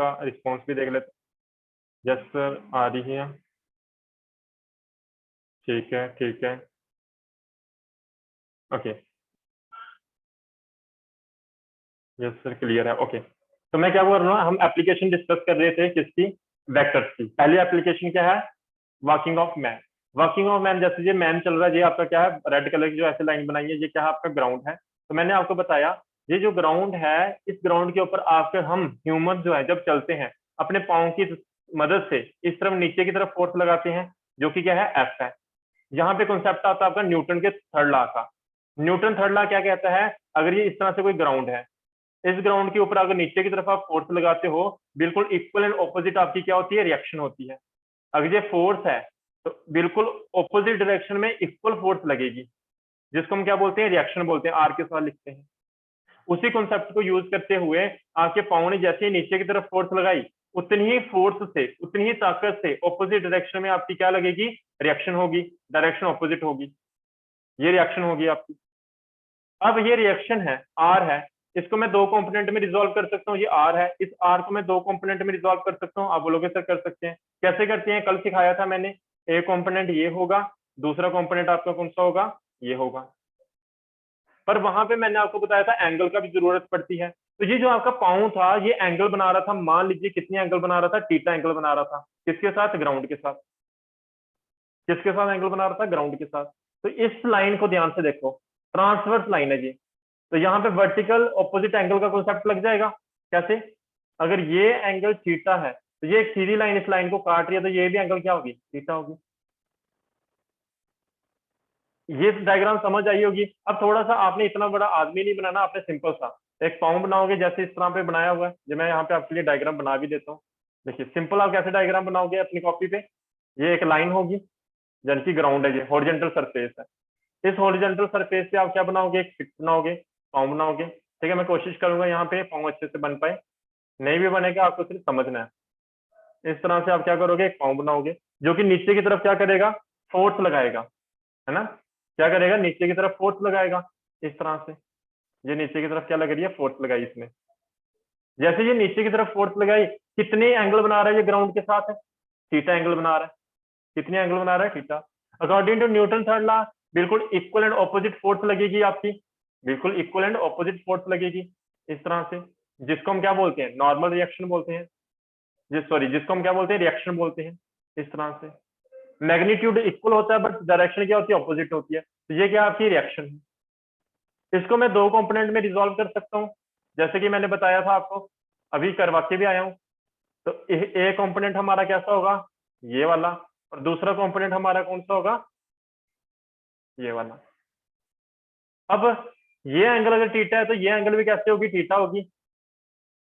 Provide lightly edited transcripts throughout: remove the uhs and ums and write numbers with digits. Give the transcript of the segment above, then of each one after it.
उसका रिस्पॉन्स भी देख लेते हैं। यस सर, आ रही है। ठीक है, ठीक है। ओके। यस सर, क्लियर है। ओके, तो मैं क्या बोल रहा हूँ, हम एप्लीकेशन डिस्कस कर रहे थे किसकी, वेक्टर्स की। पहली एप्लीकेशन क्या है, working of man. Working of man, जैसे ये मैन चल रहा है, ये आपका क्या है, रेड कलर की जो ऐसे लाइन बनाई है, ये क्या है, आपका ग्राउंड है। तो मैंने आपको बताया, ये जो ग्राउंड है, इस ग्राउंड के ऊपर आकर हम ह्यूमन जो है जब चलते हैं, अपने पाँव की मदद से इस तरफ नीचे की तरफ फोर्स लगाते हैं, जो कि क्या है, एफ है। यहाँ पे कॉन्सेप्ट आता है आपका न्यूटन के थर्ड लॉ का। न्यूटन थर्ड लॉ क्या कहता है, अगर ये इस तरह से कोई ग्राउंड है, इस ग्राउंड के ऊपर अगर नीचे की तरफ आप फोर्स लगाते हो, बिल्कुल इक्वल एंड ऑपोजिट आपकी क्या होती है, रिएक्शन होती है। अगर ये फोर्स है तो बिल्कुल ऑपोजिट डायरेक्शन में इक्वल फोर्स लगेगी, जिसको हम क्या बोलते हैं, रिएक्शन बोलते हैं, आर के साथ लिखते हैं। उसी कॉन्सेप्ट को यूज करते हुए आपके पाँव ने जैसे ही नीचे की तरफ फोर्स लगाई, उतनी ही फोर्स से, उतनी ही ताकत से ऑपोजिट डायरेक्शन में आपकी क्या लगेगी, रिएक्शन होगी, डायरेक्शन ऑपोजिट होगी, ये रिएक्शन होगी आपकी। अब ये रिएक्शन है, आर है, इसको मैं दो कंपोनेंट में रिजॉल्व कर सकता हूँ, ये आर है, इस आर को मैं दो कंपोनेंट में रिजॉल्व कर सकता हूँ। आप बोलोगे सर कर सकते हैं, कैसे करते हैं, कल सिखाया था मैंने। एक कंपोनेंट ये होगा, दूसरा कंपोनेंट आपका कौन सा होगा, ये होगा। पर वहां पे मैंने आपको बताया था एंगल का भी जरूरत पड़ती है। तो ये जो आपका पाँव था, ये एंगल बना रहा था, मान लीजिए कितनी एंगल बना रहा था, थीटा एंगल बना रहा था, किसके साथ, ग्राउंड के साथ। किसके साथ एंगल बना रहा था, ग्राउंड के साथ। तो इस लाइन को ध्यान से देखो, ट्रांसवर्स लाइन है ये। तो यहाँ पे वर्टिकल ऑपोजिट एंगल का कॉन्सेप्ट लग जाएगा। कैसे, अगर ये एंगल थीटा है, तो ये एक सीधी लाइन इस लाइन को काट रही है, तो ये भी एंगल क्या होगी, थीटा होगी। ये डायग्राम समझ आई होगी। अब थोड़ा सा आपने इतना बड़ा आदमी नहीं बनाना, आपने सिंपल सा एक पाँव बनाओगे, जैसे इस तरह पे बनाया हुआ है, जो मैं यहाँ पे आपके लिए डायग्राम बना भी देता हूँ। देखिए सिंपल, आप कैसे डायग्राम बनाओगे अपनी कॉपी पे, ये एक लाइन होगी, यानी कि ग्राउंड है, ये हॉरिजॉन्टल सरफेस है। इस हॉरिजॉन्टल सरफेस पे आप क्या बनाओगे, एक फिक्स बनाओगे, पाँव बनाओगे। ठीक है, मैं कोशिश करूंगा यहाँ पे पाँव अच्छे से बन पाए, नहीं भी बनेगा आपको सिर्फ समझना है। इस तरह से आप क्या करोगे, एक पाँव बनाओगे, जो कि नीचे की तरफ क्या करेगा, फोर्स लगाएगा, है ना। क्या करेगा, नीचे की तरफ फोर्स लगाएगा, इस तरह से। ये नीचे की तरफ क्या लग रही है, फोर्स लगाई इसने। जैसे ये नीचे की तरफ फोर्स लगाई, कितने एंगल बना रहा है, ये ग्राउंड के साथ है, थीटा एंगल बना रहा है। कितने एंगल बना रहा है, theta. According to Newton third law, बिल्कुल इक्वल एंड ऑपोजिट फोर्स लगेगी आपकी, बिल्कुल इक्वल एंड ऑपोजिट फोर्स लगेगी, इस तरह से। जिसको हम क्या बोलते हैं, नॉर्मल रिएक्शन बोलते हैं, सॉरी, जिसको हम क्या बोलते हैं, रिएक्शन बोलते हैं, इस तरह से। मैग्नीट्यूड इक्वल होता है, बट डायरेक्शन क्या होती है, ऑपोजिट होती है। तो ये क्या आपकी रिएक्शन है। इसको मैं दो कंपोनेंट में रिजॉल्व कर सकता हूँ, जैसे कि मैंने बताया था आपको, अभी करवा के भी आया हूँ। तो ए कंपोनेंट हमारा कैसा होगा, ये वाला, और दूसरा कंपोनेंट हमारा कौन सा होगा, ये वाला। अब ये एंगल अगर थीटा है, तो ये एंगल भी कैसे होगी, थीटा होगी,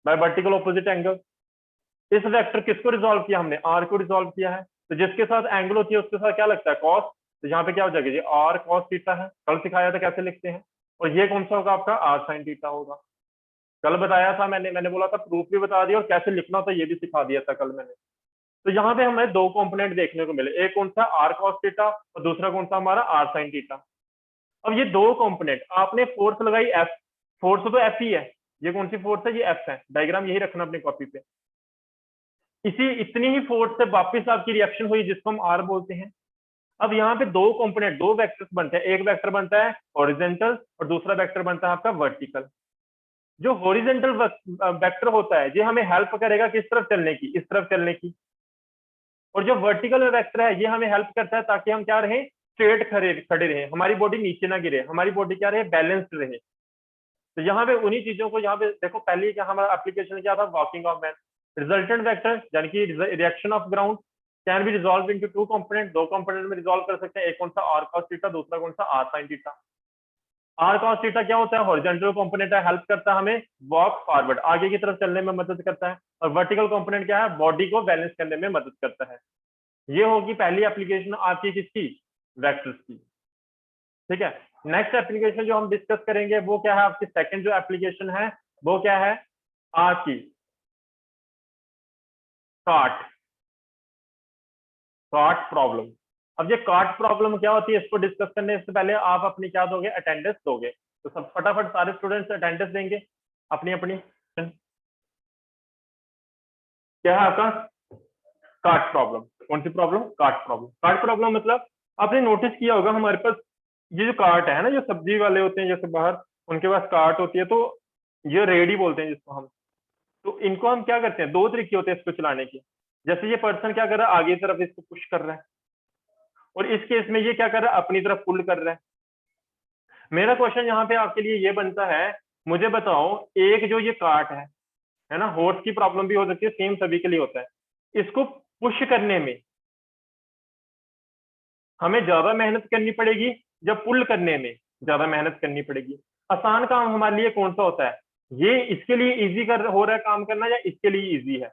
बाय वर्टिकल ऑपोजिट एंगल। इस वेक्टर किसको रिजॉल्व किया हमने, आर को रिजॉल्व किया है। तो जिसके साथ एंगल होती है उसके साथ क्या लगता है, कॉस। तो यहाँ पे क्या हो जाएगा, ये आर कॉस थीटा है, कल सिखाया था कैसे लिखते हैं। और ये कौन सा होगा आपका, आर साइन थीटा होगा। कल बताया था मैंने बोला था, प्रूफ भी बता दिया और कैसे लिखना होता है ये भी सिखा दिया था कल मैंने। तो यहाँ पे हमें दो कंपोनेंट देखने को मिले, एक कौन सा, आर कॉस थीटा, और दूसरा कौन सा हमारा, आर साइन थीटा। अब ये दो कंपोनेंट, आपने फोर्स लगाई एफ, फोर्स तो एफ ही है, ये कौन सी फोर्स है, ये एफ है। डायग्राम यही रखना अपनी कॉपी पे। इसी इतनी ही फोर्स से वापस आपकी रिएक्शन हुई, जिसको हम आर बोलते हैं। अब यहाँ पे दो कंपोनेंट, दो वेक्टर्स बनते हैं, एक वेक्टर बनता है हॉरिजेंटल और दूसरा वेक्टर बनता है आपका वर्टिकल। जो हॉरिजेंटल वेक्टर होता है, ये हमें हेल्प करेगा किस तरफ चलने की, इस तरफ चलने की। और जो वर्टिकल वेक्टर है, ये हमें हेल्प करता है ताकि हम क्या रहे, स्ट्रेट खड़े खड़े रहे, हमारी बॉडी नीचे ना गिरे, हमारी बॉडी क्या रहे, बैलेंस्ड रहे। तो यहाँ पे उन्हीं चीजों को, यहाँ पे देखो, पहले क्या हमारा एप्लीकेशन क्या था, walking of man. Resultant vector यानी कि reaction of ground can be resolve into two component, दो कंपोनेंट में रिजॉल्व कर सकते हैं, एक कौन सा, आर कॉस थीटा, दूसरा कौन सा, R sine theta. R cos theta क्या होता है, हॉरिजॉन्टल कंपोनेंट है, हेल्प करता है हमें वॉक फॉरवर्ड, आगे की तरफ चलने में मदद करता है। और वर्टिकल कंपोनेंट क्या है, बॉडी को बैलेंस करने में मदद करता है। ये होगी पहली एप्लीकेशन आपकी किसकी, वेक्टर्स की। ठीक है, नेक्स्ट एप्लीकेशन जो हम डिस्कस करेंगे वो क्या है, आपकी सेकंड जो एप्लीकेशन है वो क्या है, आपकी काट काट प्रॉब्लम। अब ये काट प्रॉब्लम क्या होती है, इसको डिस्कस करने से पहले आप अपनी क्या दोगे, अटेंडेंस दोगे। तो सब फटाफट सारे स्टूडेंट्स अटेंडेंस देंगे अपनी अपनी। क्या है आपका? Cart problem. कौन सी problem? Cart problem. Cart problem मतलब आपने नोटिस किया होगा हमारे पास ये जो कार्ट है ना, जो सब्जी वाले होते हैं जैसे बाहर, उनके पास कार्ट होती है, तो ये रेडी बोलते हैं जिसको हम। तो इनको हम क्या करते हैं, दो तरीके होते हैं इसको चलाने के। जैसे ये पर्सन क्या कर रहा है, आगे की तरफ इसको पुश कर रहा है, और इस केस में ये क्या कर रहा है, अपनी तरफ पुल कर रहा है। मेरा क्वेश्चन यहाँ पे आपके लिए ये बनता है, मुझे बताओ एक जो ये कार्ट है ना, हॉर्स की प्रॉब्लम भी हो सकती है, सेम सभी के लिए होता है। इसको पुश करने में हमें ज्यादा मेहनत करनी पड़ेगी या पुल करने में ज्यादा मेहनत करनी पड़ेगी? आसान काम हमारे लिए कौन सा होता है? ये इसके लिए इजी कर हो रहा है काम करना, या इसके लिए इजी है?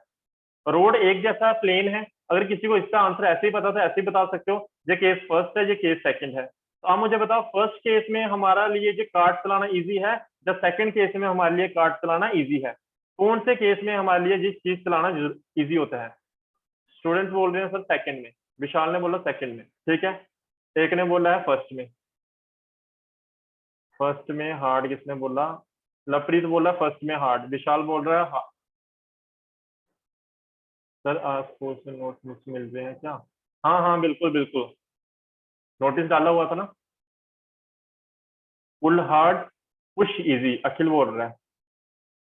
रोड एक जैसा प्लेन है, अगर किसी को इसका आंसर ऐसे ही पता तो ऐसे ही बता सकते हो, ये केस फर्स्ट है, ये केस सेकंड है। तो आप मुझे बताओ फर्स्ट केस में हमारा लिए जो कार्ट चलाना इजी है, या सेकंड केस में हमारे लिए कार्ट चलाना इजी है? कौन से केस में हमारे लिए जिस चीज चलाना इजी होता है? स्टूडेंट्स बोल रहे हैं सर सेकंड में, विशाल ने बोला सेकंड में, ठीक है। एक ने बोला है फर्स्ट में। फर्स्ट में हार्ड किसने बोला? लवप्रीत बोला फर्स्ट में हार्ड, विशाल बोल रहा है सर आपको से नोट्स मुझसे मिल रहे हैं क्या? हाँ हाँ बिल्कुल बिल्कुल, नोटिस डाला हुआ था ना। पुल हार्ड पुश इजी, अखिल बोल रहा है।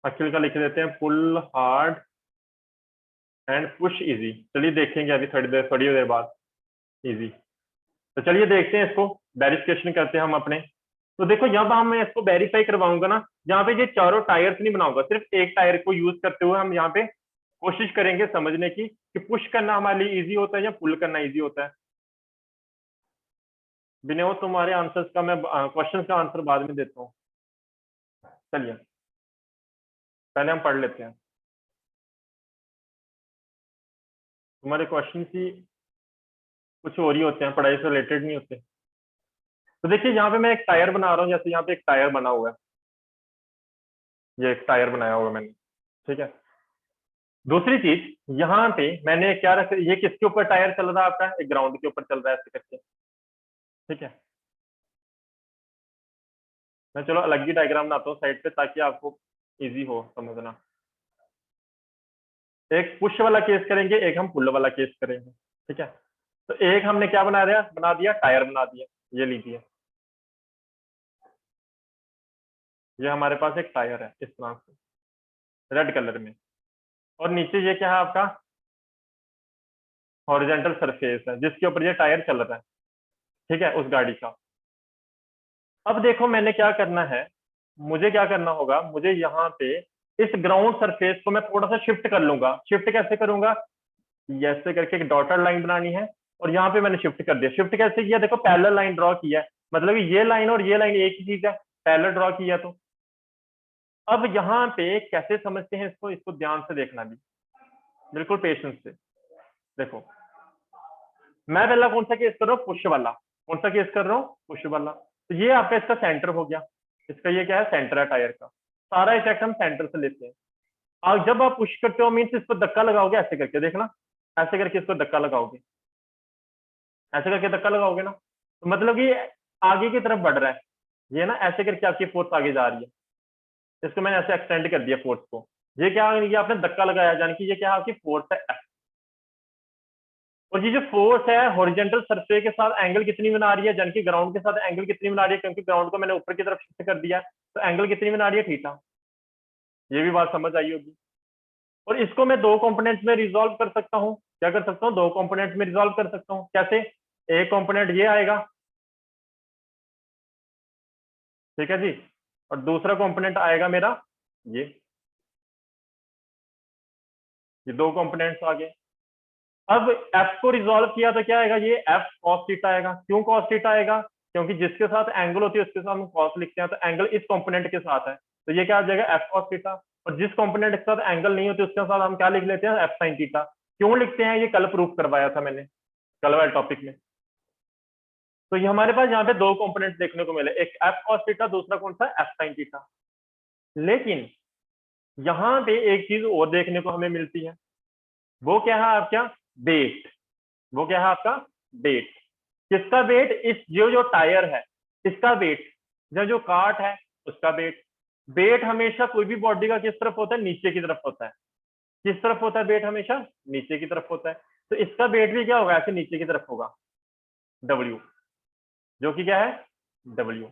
अखिल का लिख देते हैं, पुल हार्ड एंड पुश इजी। चलिए देखेंगे अभी थोड़ी देर बाद इजी। तो चलिए देखते हैं इसको, वेरिफिकेशन करते हैं हम अपने। तो देखो जब हम मैं इसको वेरीफाई करवाऊंगा ना, यहाँ पे ये चारों टायर्स नहीं बनाऊंगा, सिर्फ एक टायर को यूज करते हुए हम यहाँ पे कोशिश करेंगे समझने की कि पुश करना हमारे लिए इजी होता है या पुल करना इजी होता है। विनोद तुम्हारे आंसर्स का मैं क्वेश्चन का आंसर बाद में देता हूँ। चलिए पहले हम पढ़ लेते हैं तुम्हारे क्वेश्चन की। कुछ और ही होते हैं, पढ़ाई से रिलेटेड नहीं होते। तो देखिए यहाँ पे मैं एक टायर बना रहा हूँ, जैसे यहाँ पे एक टायर बना हुआ है, ये एक टायर बनाया हुआ है मैंने, ठीक है। दूसरी चीज यहाँ पे मैंने क्या रख, ये किसके ऊपर टायर चल रहा है आपका? एक ग्राउंड के ऊपर चल रहा है ऐसे करके, ठीक है। मैं चलो अलग ही डायग्राम बनाता हूँ साइड पे, ताकि आपको इजी हो समझना। एक पुश वाला केस करेंगे, एक हम पुल वाला केस करेंगे, ठीक है। तो एक हमने क्या बना दिया टायर बना दिया, ये लीजिए, ये हमारे पास एक टायर है इस तरह से रेड कलर में, और नीचे ये क्या है आपका? हॉरिजेंटल सरफेस है जिसके ऊपर ये टायर चल रहा है, ठीक है, उस गाड़ी का। अब देखो मैंने क्या करना है, मुझे क्या करना होगा, मुझे यहाँ पे इस ग्राउंड सरफेस को मैं थोड़ा सा शिफ्ट कर लूंगा। शिफ्ट कैसे करूंगा? ऐसे करके एक डॉटेड लाइन बनानी है, और यहाँ पे मैंने शिफ्ट कर दिया। शिफ्ट कैसे किया? देखो पैरेलल लाइन ड्रॉ किया है, मतलब ये लाइन और ये लाइन एक ही चीज है, पैरेलल ड्रॉ किया। तो अब यहाँ पे कैसे समझते हैं इसको, इसको ध्यान से देखना भी, बिल्कुल पेशेंस से देखो। मैं पहला कौन सा केस कर रहा हूँ? पुश वाला। कौन सा केस कर रहा हूँ? पुश वाला। तो ये आपका इसका सेंटर हो गया, इसका ये क्या है? सेंटर है टायर का। सारा इफेक्ट हम सेंटर से लेते हैं। और जब आप पुश करते हो मीन्स इसको धक्का लगाओगे, ऐसे करके देखना, ऐसे करके इसको धक्का लगाओगे, ऐसे करके धक्का लगाओगे ना, तो मतलब ये आगे की तरफ बढ़ रहा है, ये ना ऐसे करके आपकी फोर्स आगे जा रही है। इसको मैंने ऐसे एक्सटेंड कर दिया फोर्स को। ये क्या, ये आपने धक्का लगाया, यानी कि ये क्या आपकी फोर्स है F। और ये जो फोर्स है हॉरिजॉन्टल सरफेस के साथ एंगल कितनी बना रही है, यानी कि ग्राउंड के साथ एंगल कितनी बना रही है, क्योंकि ग्राउंड को मैंने ऊपर की तरफ शिफ्ट कर दिया, तो एंगल कितनी बना रही है? थीटा। ये भी बात समझ आई होगी। और इसको मैं दो कंपोनेंट्स में रिजॉल्व कर सकता हूँ। क्या कर सकता हूँ? दो कंपोनेंट्स में रिजॉल्व कर सकता हूँ। कैसे? एक कंपोनेंट ये आएगा, ठीक है जी, और दूसरा कंपोनेंट आएगा मेरा ये दो कंपोनेंट्स आ गए। अब एफ को रिजॉल्व किया तो क्या आएगा? ये एफ कॉस थीटा आएगा। क्यों कॉस थीटा आएगा? क्योंकि जिसके साथ एंगल होती है उसके साथ हम कॉस लिखते हैं, तो एंगल इस कंपोनेंट के साथ है, तो ये क्या आ जाएगा? F cos theta. और जिस कंपोनेंट के साथ एंगल नहीं होती उसके साथ हम क्या लिख लेते हैं? F sine theta. क्यों लिखते हैं? ये कल प्रूफ करवाया था मैंने, कल वाले टॉपिक में। तो ये हमारे पास यहाँ पे दो कंपोनेंट देखने को मिले, एक एफ कॉस थीटा, दूसरा कौन सा? F sine theta. लेकिन यहाँ पे एक चीज और देखने को हमें मिलती है, वो क्या है आपका? वेट। वो क्या है आपका? वेट। किसका वेट? इस जो टायर है इसका वेट, जो कार्ट है उसका वेट। वेट हमेशा कोई भी बॉडी का किस तरफ होता है? नीचे की तरफ होता है, किस तरफ होता है वेट? हमेशा नीचे की तरफ होता है। तो इसका वेट भी क्या होगा? ऐसे नीचे की तरफ होगा, W, जो कि क्या है? W।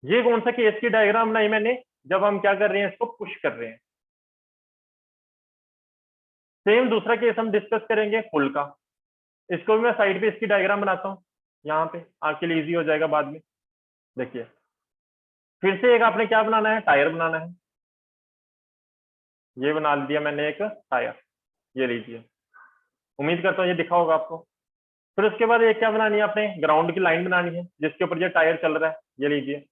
ये कौन सा केस की डायग्राम बनाई मैंने? जब हम क्या कर रहे हैं, इसको पुश कर रहे हैं। सेम दूसरा केस हम डिस्कस करेंगे पुल का। इसको भी मैं साइड पे इसकी डायग्राम बनाता हूँ, यहाँ पे आपके लिए इजी हो जाएगा बाद में। देखिए फिर से एक आपने क्या बनाना है? टायर बनाना है। ये बना दिया मैंने एक टायर, ये लीजिए। उम्मीद करता हूँ ये दिखा होगा आपको। फिर उसके बाद एक क्या बनानी है आपने? ग्राउंड की लाइन बनानी है जिसके ऊपर ये टायर चल रहा है। ये लीजिए,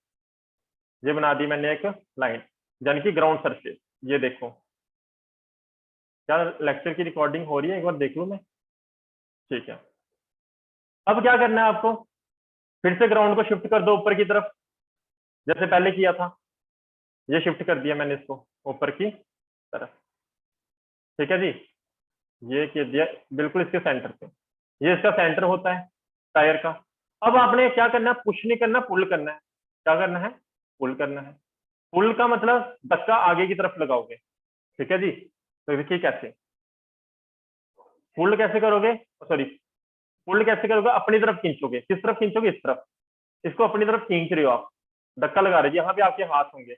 ये बना दी मैंने एक लाइन, यानी कि ग्राउंड सरफेस। ये देखो, क्या लेक्चर की रिकॉर्डिंग हो रही है? एक बार देख लूं मैं। ठीक है, अब क्या करना है आपको? फिर से ग्राउंड को शिफ्ट कर दो ऊपर की तरफ, जैसे पहले किया था। ये शिफ्ट कर दिया मैंने इसको ऊपर की तरफ। ठीक है जी, ये कर दिया बिल्कुल इसके सेंटर पे। ये इसका सेंटर होता है टायर का। अब आपने क्या करना है? पुश नहीं करना, पुल करना है। क्या करना है? पुल करना है। पुल का मतलब धक्का आगे की तरफ लगाओगे। ठीक है जी, तो देखिए कैसे पुल कैसे करोगे, सॉरी, पुल कैसे करोगे? अपनी तरफ खींचोगे। किस तरफ खींचोगे? इस तरफ। इसको अपनी तरफ खींच रहे हो आप, धक्का लगा रहे हो। यहाँ पे आपके हाथ होंगे,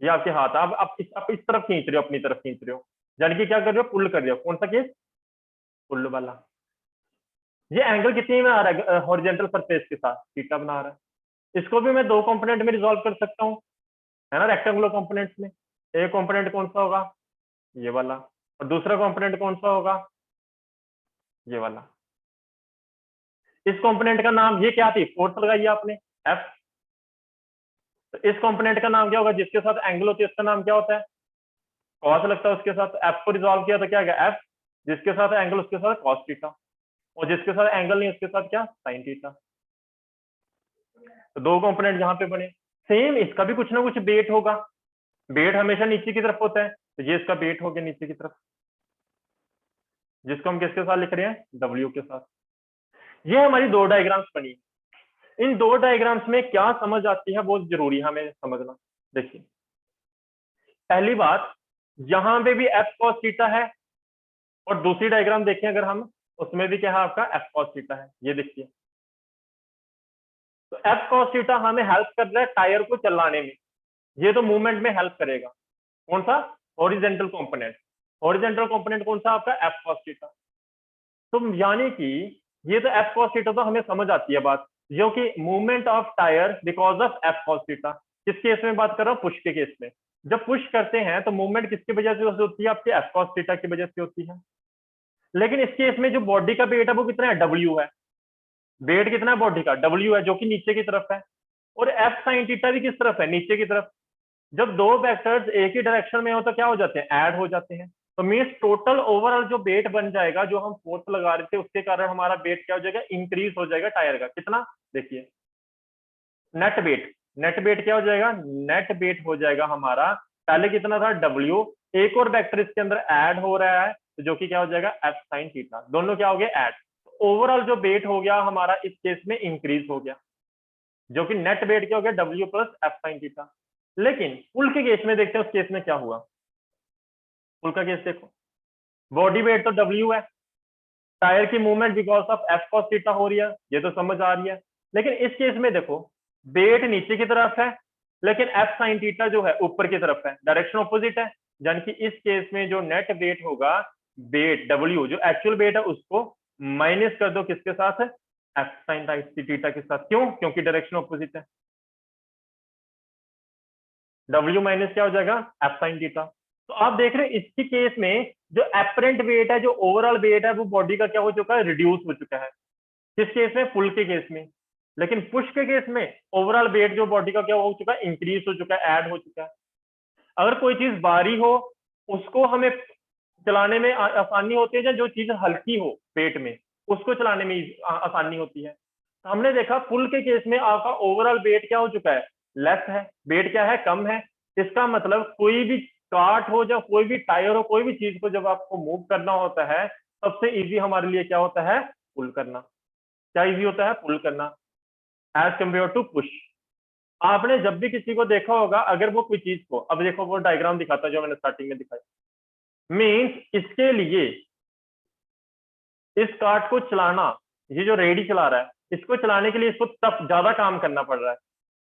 ये आपके हाथ। आप इस तरफ खींच रहे हो, अपनी तरफ खींच रहे हो, यानी कि क्या कर रहे हो? पुल कर रहे हो। कौन सा केस? पुल वाला। ये एंगल कितनी में आ रहा है? हॉरिजॉन्टल सरफेस के साथ थीटा बना रहा है। इसको भी मैं दो कंपोनेंट में रिजॉल्व कर सकता हूँ, है ना, रेक्टेंगुलर कंपोनेंट्स में। एक कंपोनेंट कौन सा होगा? ये वाला। और दूसरा कंपोनेंट कौन सा होगा? ये वाला। इस कंपोनेंट का नाम, ये क्या थी? फोर्स लगाई आपने, एफ। तो इस कंपोनेंट का नाम क्या होगा? जिसके साथ एंगल होती है उसका नाम क्या होता है? कॉस लगता है उसके साथ। एफ को रिजॉल्व किया तो क्या गया? एफ, जिसके साथ एंगल उसके साथ कॉस थीटा, और जिसके साथ एंगल नहीं उसके साथ क्या? Sine theta. तो दो कंपोनेंट यहाँ पे बने। सेम इसका भी कुछ ना कुछ वेट होगा। वेट हमेशा नीचे की तरफ होता है, तो ये इसका वेट हो गया नीचे की तरफ, जिसको हम किसके साथ लिख रहे हैं? डब्ल्यू के साथ। ये हमारी दो डायग्राम्स बनी। इन दो डायग्राम्स में क्या समझ आती है बहुत जरूरी है हमें समझना। देखिए पहली बात, यहाँ पे भी एफ कॉस थीटा है, और दूसरी डायग्राम देखें अगर हम, उसमें भी क्या है? आपका एफ कॉस थीटा है। ये देखिए, तो एफ कॉस थीटा हमें हेल्प कर रहा है टायर को चलाने में। ये तो मूवमेंट में हेल्प करेगा। कौन सा? Horizontal component. हॉरिजॉन्टल कंपोनेंट कौन सा? आपका एफ कॉस थीटा। तो यानी कि ये तो एफ कॉस थीटा तो हमें समझ आती है बात, जो कि movement of tyre because of F cos theta. किस केस में बात कर रहा हूँ? पुश के केस में। जब पुश करते हैं तो मूवमेंट किसकी वजह से होती है? आपके एफ कॉस थीटा की वजह से होती है। लेकिन इस केस में जो बॉडी का वेट है वो कितना है? डब्ल्यू है। वेट कितना है बॉडी का? डब्ल्यू है, जो कि नीचे की तरफ है। और एफ साइन थीटा भी किस तरफ है? नीचे की तरफ। जब दो वेक्टर्स एक ही डायरेक्शन में हो तो क्या हो जाते हैं? ऐड हो जाते हैं। तो मीन्स टोटल ओवरऑल जो वेट बन जाएगा, जो हम फोर्स लगा रहे थे उसके कारण हमारा वेट क्या हो जाएगा? इंक्रीज हो जाएगा टायर का। कितना? देखिए नेट वेट। नेट वेट क्या हो जाएगा? नेट वेट हो जाएगा हमारा, पहले कितना था? डब्ल्यू। एक और वेक्टर इसके अंदर ऐड हो रहा है, तो जो कि क्या हो जाएगा? F sine theta. दोनों क्या हो गए? ऐड। ओवरऑल जो वेट हो गया हमारा इस केस में इंक्रीज हो गया, जो कि नेट वेट क्या हो गया? W plus F sine theta. लेकिन पुल के केस में देखते हैं, उस केस में क्या हुआ। पुल का केस देखो, बॉडी वेट तो डब्ल्यू है, टायर की movement because of F cos theta हो रही है, ये तो समझ आ रही है। लेकिन इस केस में देखो, वेट नीचे की तरफ है, लेकिन एफ साइन थीटा जो है ऊपर की तरफ है, डायरेक्शन ऑपोजिट है। यानी कि इस केस में जो नेट वेट होगा, वेट डब्ल्यू जो एक्चुअल वेट है उसको माइनस कर दो किसके साथ? एफ साइन थीटा के साथ। क्यों? क्योंकि डायरेक्शन ऑपोजिट है। डब्ल्यू माइनस क्या हो जाएगा? F sine theta. तो आप देख रहे हैं इसकी केस में जो एपरेंट वेट है, जो ओवरऑल वेट है, वो बॉडी का क्या हो चुका है? रिड्यूस हो चुका है। किस केस में? पुल के केस में। लेकिन पुश के केस में ओवरऑल वेट जो बॉडी का क्या हो चुका है? इंक्रीज हो चुका है, ऐड हो चुका है। अगर कोई चीज भारी हो उसको हमें चलाने में आसानी होती है, या जो चीज हल्की हो पेट में उसको चलाने में आसानी होती है। तो हमने देखा पुल के केस में आपका ओवरऑल वेट क्या हो चुका है? लेस है। वेट क्या है? कम है। इसका मतलब कोई भी कार्ट हो या कोई भी टायर हो, कोई भी चीज को जब आपको मूव करना होता है, सबसे इजी हमारे लिए क्या होता है? पुल करना। क्या इजी होता है? पुल करना, एज कम्पेयर टू पुश। आपने जब भी किसी को देखा होगा, अगर वो कोई चीज को, अब देखो वो डायग्राम दिखाता है जो मैंने स्टार्टिंग में दिखाई, मीन्स इसके लिए इस कार्ट को चलाना, ये जो रेडी चला रहा है, इसको चलाने के लिए इसको तब ज्यादा काम करना पड़ रहा है,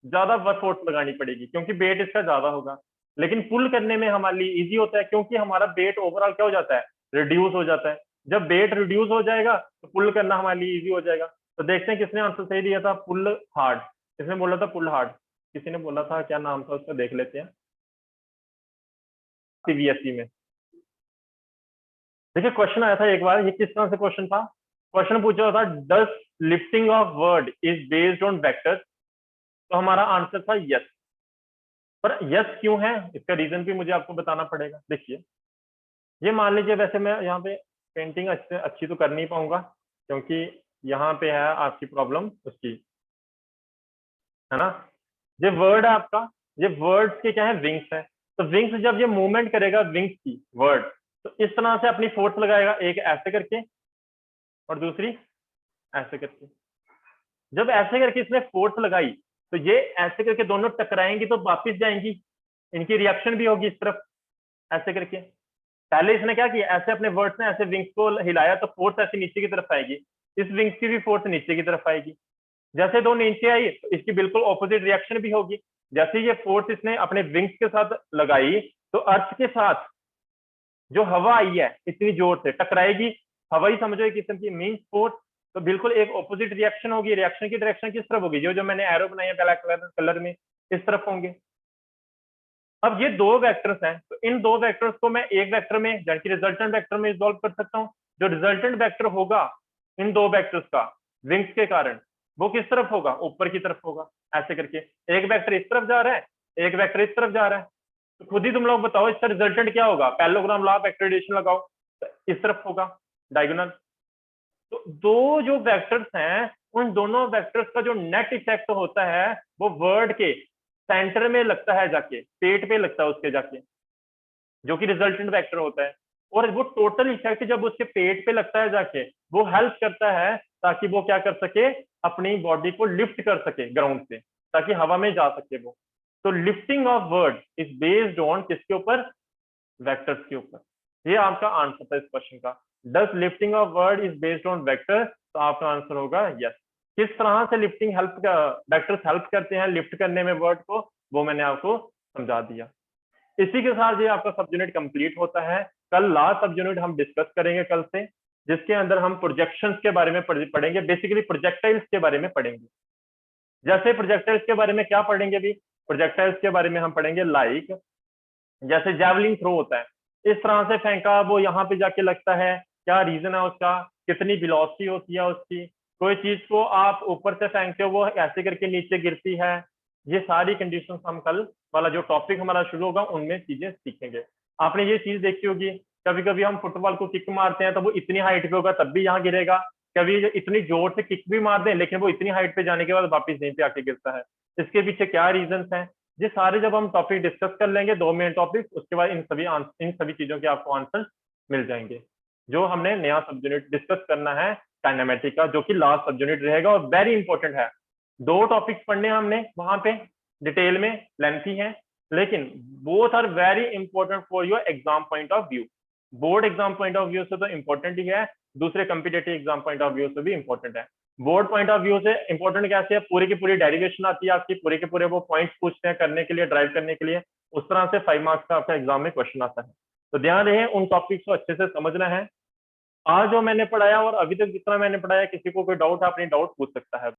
ज्यादा फोर्स लगानी पड़ेगी क्योंकि वेट इसका ज्यादा होगा। लेकिन पुल करने में हमारे लिए इजी होता है क्योंकि हमारा वेट ओवरऑल क्या हो जाता है, रिड्यूस हो जाता है। जब वेट रिड्यूस हो जाएगा तो पुल करना हमारे लिए इजी हो जाएगा। तो देखते हैं किसने आंसर सही दिया था, पुल हार्ड। किसने बोला था पुल हार्ड? किसी ने बोला था, क्या नाम था उसका, देख लेते हैं। सीबीएसई में देखिए क्वेश्चन आया था एक बार, ये किस तरह से क्वेश्चन था, क्वेश्चन पूछा था does lifting of word is based on vector. तो हमारा आंसर था यस। पर यस क्यों है, इसका रीजन भी मुझे आपको बताना पड़ेगा। देखिए ये मान लीजिए, वैसे मैं यहाँ पे पेंटिंग अच्छी तो कर नहीं पाऊंगा क्योंकि यहाँ पे है आपकी प्रॉब्लम उसकी, है ना। ये वर्ड है आपका, ये वर्ड्स के क्या है, विंग्स है। तो विंग्स जब ये मूवमेंट करेगा विंग्स की वर्ड, तो इस तरह से अपनी फोर्स लगाएगा, एक ऐसे करके और दूसरी ऐसे करके। जब ऐसे करके इसने फोर्स लगाई तो ये ऐसे करके दोनों टकराएंगी तो वापिस जाएंगी, इनकी रिएक्शन भी होगी इस तरफ ऐसे करके। पहले इसने क्या किया, ऐसे अपने वर्ड्स ने ऐसे विंग्स को हिलाया तो फोर्स ऐसे नीचे की तरफ आएगी, इस विंग्स की भी फोर्स नीचे की तरफ आएगी। जैसे दो नीचे आई तो इसकी बिल्कुल ऑपोजिट रिएक्शन भी होगी। जैसे ये फोर्स इसने अपने विंग्स के साथ लगाई तो अर्थ के साथ जो हवा आई है इतनी जोर से टकराएगी, हवा ही समझो एक किस्म की मीन फोर्स, तो बिल्कुल एक ऑपोजिट रिएक्शन होगी। रिएक्शन की डायरेक्शन किस तरफ होगी, जो जो मैंने एरो बनाई है ब्लैक कलर में, इस तरफ होंगे। अब ये दो वेक्टर्स हैं, तो इन दो वेक्टर्स को मैं एक वेक्टर में यानी कि रिजल्टेंट वेक्टर में रिजॉल्व कर सकता हूँ। जो रिजल्टेंट वेक्टर होगा इन दो वेक्टर्स का विंग्स के कारण, वो किस तरफ होगा, ऊपर की तरफ होगा ऐसे करके। एक वेक्टर इस तरफ जा रहा है, एक वेक्टर इस तरफ जा रहा है, तो खुद ही तुम लोग बताओ इसका रिजल्टेंट क्या होगा। पैरेललोग्राम लॉ ऑफ वेक्टराइजेशन लगाओ, तो इस तरफ होगा डायगोनल। तो दो जो वेक्टर्स हैं उन दोनों वेक्टर्स का जो नेट इफेक्ट होता है वो वर्ड के सेंटर में लगता है, जाके पेट पे लगता है उसके जाके, जो कि रिजल्टेंट वेक्टर होता है। और वो टोटल इफेक्ट जब उसके पेट पे लगता है जाके, वो हेल्प करता है ताकि वो क्या कर सके, अपनी बॉडी को लिफ्ट कर सके ग्राउंड से, ताकि हवा में जा सके वो। तो lifting of word is based on किसके ऊपर, वेक्टर्स के ऊपर। ये आपका आंसर था इस क्वेश्चन का। Does lifting of word is based on vector, तो आपका आंसर होगा यस। किस तरह से लिफ्टिंग हेल्प, वेक्टर्स हेल्प करते हैं लिफ्ट करने में वर्ड को, वो मैंने आपको समझा दिया। इसी के साथ ये आपका सब यूनिट कंप्लीट होता है। कल लास्ट सब यूनिट हम डिस्कस करेंगे कल से, जिसके अंदर हम प्रोजेक्शंस के बारे में पढ़ेंगे, बेसिकली प्रोजेक्टाइल्स के बारे में पढ़ेंगे। जैसे प्रोजेक्टाइल्स के बारे में क्या पढ़ेंगे भी, प्रोजेक्टाइल्स के बारे में हम पढ़ेंगे लाइक जैसे जैवलिन थ्रो होता है, इस तरह से फेंका, वो यहाँ पे जाके लगता है, क्या रीजन है उसका, कितनी वेलोसिटी होती है उसकी। कोई चीज को आप ऊपर से फेंकते हो वो ऐसे करके नीचे गिरती है। ये सारी कंडीशन हम कल वाला जो टॉपिक हमारा शुरू होगा उनमें चीजें सीखेंगे। आपने ये चीज देखी होगी, कभी कभी हम फुटबॉल को किक मारते हैं तो वो इतनी हाइट पे होगा तब भी यहाँ गिरेगा, कभी इतनी जोर से किक भी मार दें लेकिन वो इतनी हाइट पे जाने के बाद वापिस यहीं पे आके गिरता है। इसके पीछे क्या रीजन है, ये सारे जब हम टॉपिक डिस्कस कर लेंगे 2 मेन टॉपिक, उसके बाद इन सभी चीजों के आपको आंसर मिल जाएंगे। जो हमने नया सब यूनिट डिस्कस करना है काइनेमेटिक का, जो कि लास्ट सब यूनिट रहेगा और वेरी इंपॉर्टेंट है। 2 टॉपिक्स पढ़ने हमने वहां पे डिटेल में, लेंथी है, लेकिन both are very important for your exam point of view. Board exam point of view से तो इंपॉर्टेंट ही है, दूसरे competitive exam point of view से भी इंपॉर्टेंट है। बोर्ड पॉइंट ऑफ व्यू से इंपॉर्टेंट कैसे है, पूरी की पूरी डेरिवेशन आती है आपकी, पूरे के पूरे वो पॉइंट्स पूछते हैं करने के लिए, ड्राइव करने के लिए, उस तरह से 5 मार्क्स का आपका एग्जाम में क्वेश्चन आता है। तो ध्यान रहे उन टॉपिक्स को अच्छे से समझना है। आज जो मैंने पढ़ाया और अभी तक जितना मैंने पढ़ाया, किसी को कोई डाउट है अपनी डाउट पूछ सकता है।